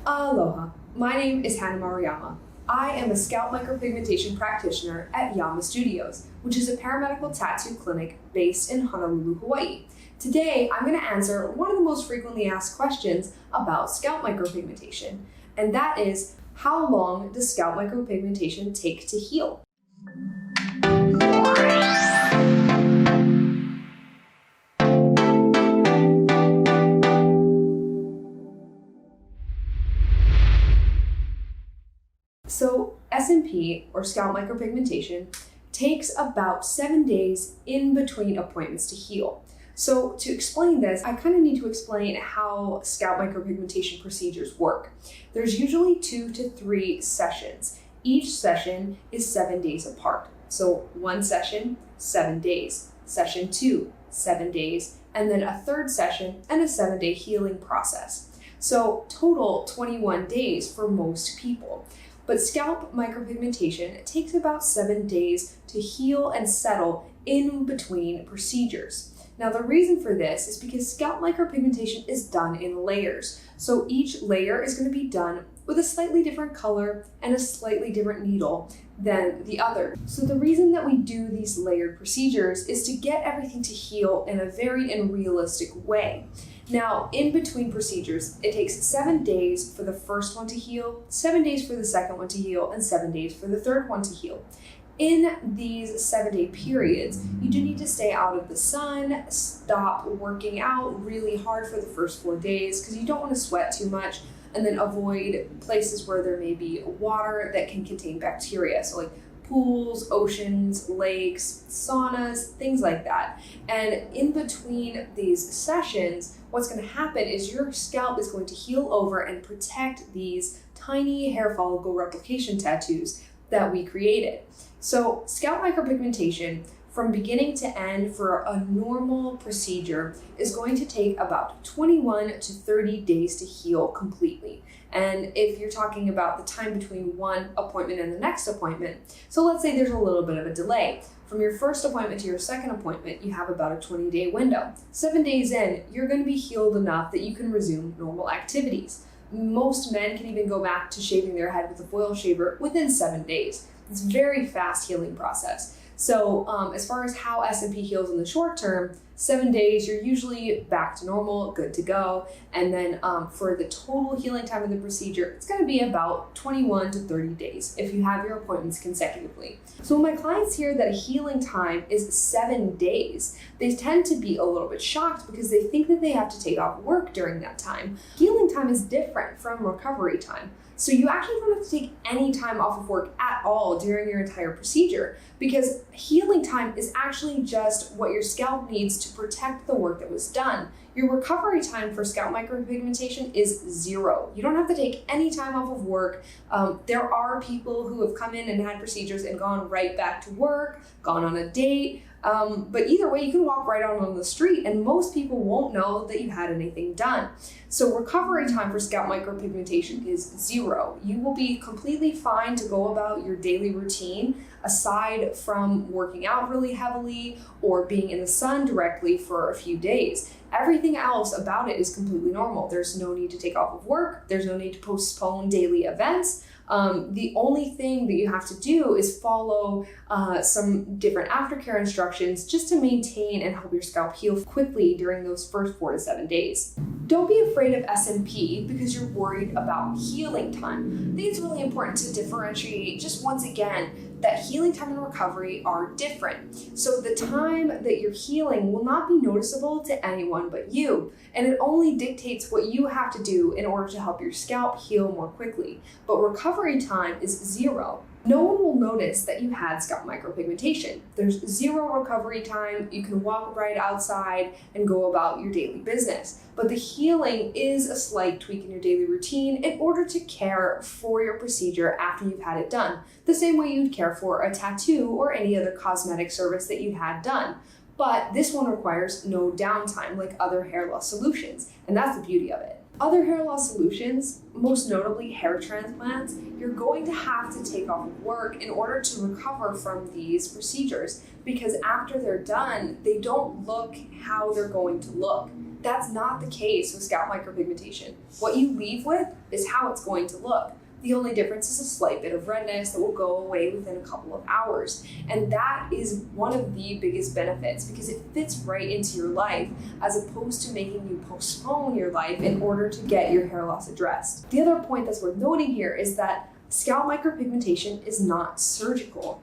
Aloha, my name is Hannah Maruyama. I am a scalp micropigmentation practitioner at Yama Studios, which is a paramedical tattoo clinic based in Honolulu, Hawaii. Today, I'm going to answer one of the most frequently asked questions about scalp micropigmentation, and that is, how long does scalp micropigmentation take to heal? So SMP, or scalp micropigmentation, takes about 7 days in between appointments to heal. So to explain this, I kind of need to explain how scalp micropigmentation procedures work. There's usually 2 to 3 sessions. Each session is 7 days apart. So one session, 7 days. Session 2, 7 days. And then a third session and a 7-day healing process. So total 21 days for most people. But scalp micropigmentation takes about 7 days to heal and settle in between procedures. Now, the reason for this is because scalp micropigmentation is done in layers. So each layer is going to be done with a slightly different color and a slightly different needle than the other. So the reason that we do these layered procedures is to get everything to heal in a very realistic way. Now, in between procedures, it takes 7 days for the first one to heal, 7 days for the second one to heal, and 7 days for the third one to heal. In these 7-day periods, you do need to stay out of the sun, stop working out really hard for the first 4 days because you don't want to sweat too much, and then avoid places where there may be water that can contain bacteria. So like pools, oceans, lakes, saunas, things like that. And in between these sessions, what's going to happen is your scalp is going to heal over and protect these tiny hair follicle replication tattoos that we created. So scalp micropigmentation from beginning to end for a normal procedure is going to take about 21 to 30 days to heal completely. And if you're talking about the time between one appointment and the next appointment, so let's say there's a little bit of a delay. From your first appointment to your second appointment, you have about a 20-day window. 7 days in, you're going to be healed enough that you can resume normal activities. Most men can even go back to shaving their head with a foil shaver within 7 days. It's a very fast healing process. So as far as how SMP heals in the short term, 7 days, you're usually back to normal, good to go. And then for the total healing time of the procedure, it's going to be about 21 to 30 days if you have your appointments consecutively. So when my clients hear that a healing time is 7 days, they tend to be a little bit shocked because they think that they have to take off work during that time. Healing time is different from recovery time. So you actually don't have to take any time off of work at all during your entire procedure, because healing time is actually just what your scalp needs to protect the work that was done. Your recovery time for scalp micropigmentation is 0. You don't have to take any time off of work. There are people who have come in and had procedures and gone right back to work, gone on a date. But either way, you can walk right out on the street and most people won't know that you had anything done. So recovery time for scalp micropigmentation is 0. You will be completely fine to go about your daily routine aside from working out really heavily or being in the sun directly for a few days. Everything else about it is completely normal. There's no need to take off of work. There's no need to postpone daily events. The only thing that you have to do is follow some different aftercare instructions just to maintain and help your scalp heal quickly during those first 4 to 7 days. Don't be afraid of SMP because you're worried about healing time. I think it's really important to differentiate just once again that healing time and recovery are different. So the time that you're healing will not be noticeable to anyone but you, and it only dictates what you have to do in order to help your scalp heal more quickly. But recovery time is 0. No one will notice that you had scalp micropigmentation. There's 0 recovery time. You can walk right outside and go about your daily business. But the healing is a slight tweak in your daily routine in order to care for your procedure after you've had it done, the same way you'd care for a tattoo or any other cosmetic service that you had done. But this one requires no downtime like other hair loss solutions, and that's the beauty of it. Other hair loss solutions, most notably hair transplants, you're going to have to take off work in order to recover from these procedures, because after they're done, they don't look how they're going to look. That's not the case with scalp micropigmentation. What you leave with is how it's going to look. The only difference is a slight bit of redness that will go away within a couple of hours. And that is one of the biggest benefits because it fits right into your life as opposed to making you postpone your life in order to get your hair loss addressed. The other point that's worth noting here is that scalp micropigmentation is not surgical.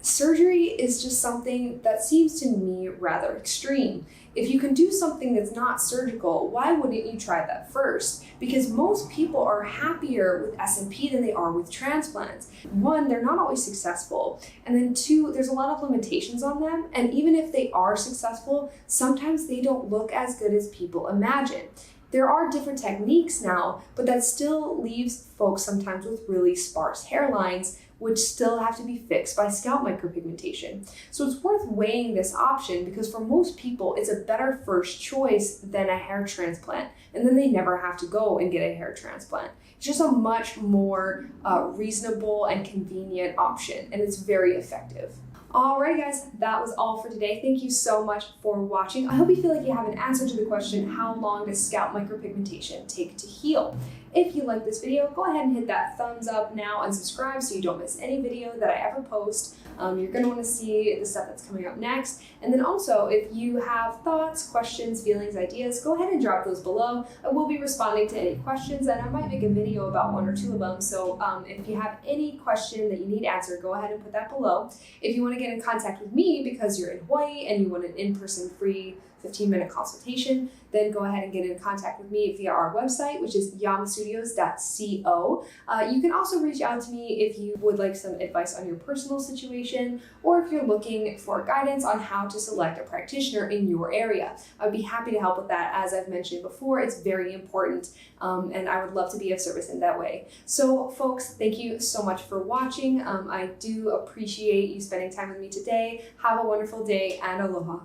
Surgery is just something that seems to me rather extreme. If you can do something that's not surgical, why wouldn't you try that first? Because most people are happier with SMP than they are with transplants. One, they're not always successful. And then two, there's a lot of limitations on them. And even if they are successful, sometimes they don't look as good as people imagine. There are different techniques now, but that still leaves folks sometimes with really sparse hairlines, which still have to be fixed by scalp micropigmentation. So it's worth weighing this option because for most people, it's a better first choice than a hair transplant. And then they never have to go and get a hair transplant. It's just a much more reasonable and convenient option, and it's very effective. Alright guys, that was all for today. Thank you so much for watching. I hope you feel like you have an answer to the question, how long does scalp micropigmentation take to heal? If you like this video, go ahead and hit that thumbs up now and subscribe so you don't miss any video that I ever post. You're going to want to see the stuff that's coming up next. And then also, if you have thoughts, questions, feelings, ideas, go ahead and drop those below. I will be responding to any questions and I might make a video about one or two of them. So if you have any question that you need answered, go ahead and put that below. If you want to get in contact with me because you're in Hawaii and you want an in-person free 15-minute consultation, then go ahead and get in contact with me via our website, which is yamastudios.co. You can also reach out to me if you would like some advice on your personal situation, or if you're looking for guidance on how to select a practitioner in your area. I'd be happy to help with that. As I've mentioned before, it's very important, and I would love to be of service in that way. So folks, thank you so much for watching. I do appreciate you spending time with me today. Have a wonderful day and aloha.